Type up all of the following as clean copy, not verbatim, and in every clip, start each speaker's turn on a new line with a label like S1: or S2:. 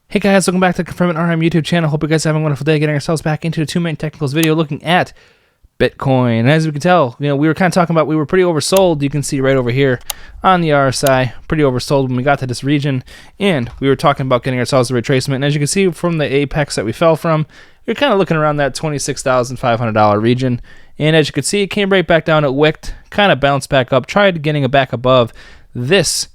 S1: Hey guys, welcome back to the ConfermentRM YouTube channel. Hope you guys are having a wonderful day, getting ourselves back into a 2-minute technicals video looking at Bitcoin. And as we can tell, we were kind of talking about we were pretty oversold. You can see right over here on the RSI, pretty oversold when we got to this region, and we were talking about getting ourselves a retracement. And as you can see from the apex that we fell from, you're kind of looking around that $26,500 region. And as you can see, it came right back down. It wicked, kind of bounced back up, tried getting it back above this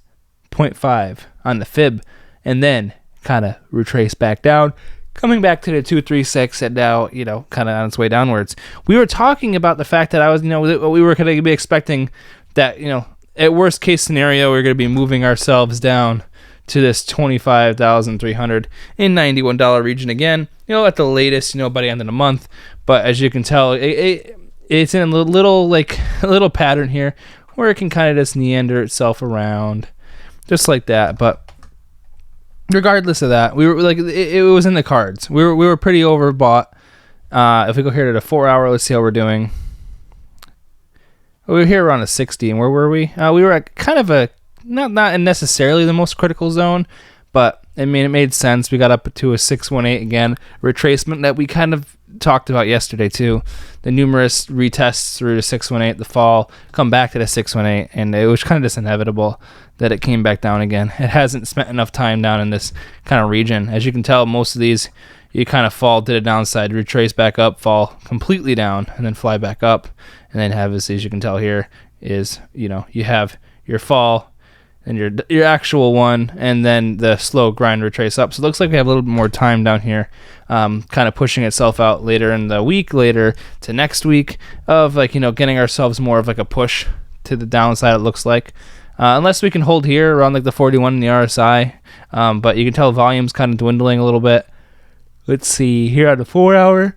S1: 0.5 on the fib, and then kind of retraced back down, coming back to the 236, and now, kind of on its way downwards. We were talking about the fact that we were going to be expecting that, at worst case scenario, we're going to be moving ourselves down to this $25,391 region again, at the latest, by the end of the month. But as you can tell, it's in a little pattern here where it can kind of just meander itself around just like that. But regardless of that, we were it was in the cards. We were pretty overbought. If we go here to the 4 hour, let's see how we're doing. We were here around a 60, and where were we? We were at kind of a not necessarily the most critical zone, but it made sense. We got up to a 618 again, retracement that we kind of talked about yesterday too. The numerous retests through the 618, the fall, come back to the 618, and it was kind of just inevitable that it came back down again. It hasn't spent enough time down in this kind of region. As you can tell, most of these you kind of fall to the downside, retrace back up, fall completely down, and then fly back up, and then have this, as you can tell here, is you have your fall and your actual one, and then the slow grind retrace up. So it looks like we have a little bit more time down here, kind of pushing itself out later in the week, later to next week, of getting ourselves more of a push to the downside, it looks like. Unless we can hold here around the 41 in the RSI, but you can tell volume's kind of dwindling a little bit. Let's see here on the 4 hour.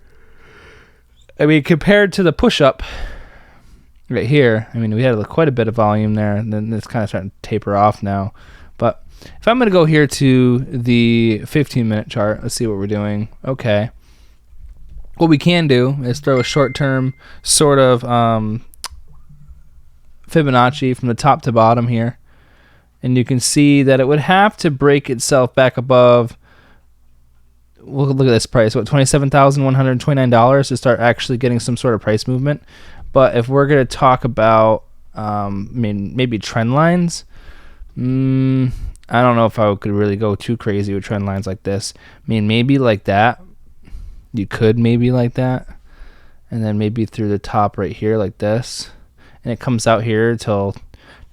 S1: Compared to the push up right here, we had quite a bit of volume there, and then it's kind of starting to taper off now. But if I'm going to go here to the 15-minute chart, let's see what we're doing. Okay. What we can do is throw a short-term sort of Fibonacci from the top to bottom here, and you can see that it would have to break itself back above. Look at this price, $27,129 to start actually getting some sort of price movement. But if we're going to talk about maybe trend lines, I don't know if I could really go too crazy with trend lines like this. Maybe like that. You could maybe like that, and then maybe through the top right here like this, and it comes out here till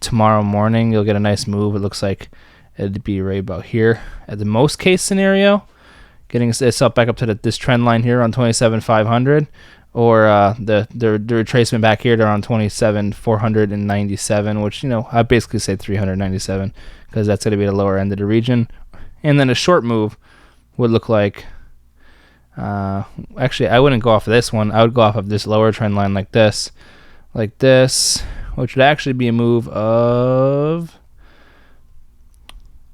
S1: tomorrow morning. You'll get a nice move. It looks like it'd be right about here at the most case scenario, getting itself back up to this trend line here on 27,500, or the retracement back here to around 27,497, which I basically say 397 because that's going to be the lower end of the region. And then a short move would look like, actually I wouldn't go off of this one. I would go off of this lower trend line like this, which would actually be a move of,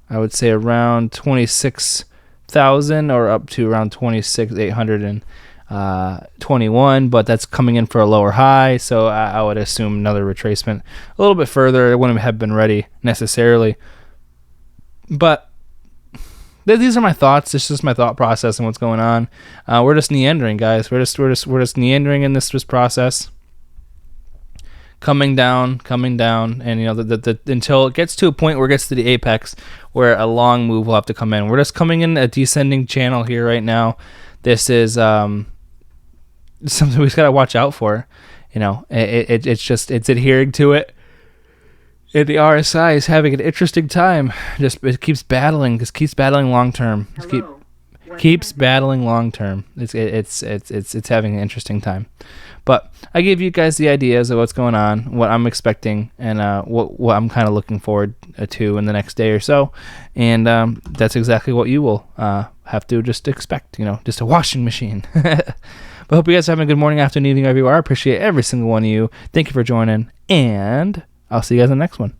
S1: I would say, around 26,000 or up to around 26,821, but that's coming in for a lower high, so I would assume another retracement a little bit further. It wouldn't have been ready necessarily, but these are my thoughts. This is just my thought process and what's going on. We're just meandering, guys. We're just meandering in this process. Coming down, and until it gets to a point where it gets to the apex, where a long move will have to come in. We're just coming in a descending channel here right now. This is something we just gotta watch out for. It's adhering to it. And the RSI is having an interesting time. It keeps battling long term. Keeps battling long term. It's having an interesting time. But I gave you guys the ideas of what's going on, what I'm expecting, and what I'm kind of looking forward to in the next day or so. And that's exactly what you will have to just expect, just a washing machine. But I hope you guys are having a good morning, afternoon, evening, wherever you are. I appreciate every single one of you. Thank you for joining, and I'll see you guys in the next one.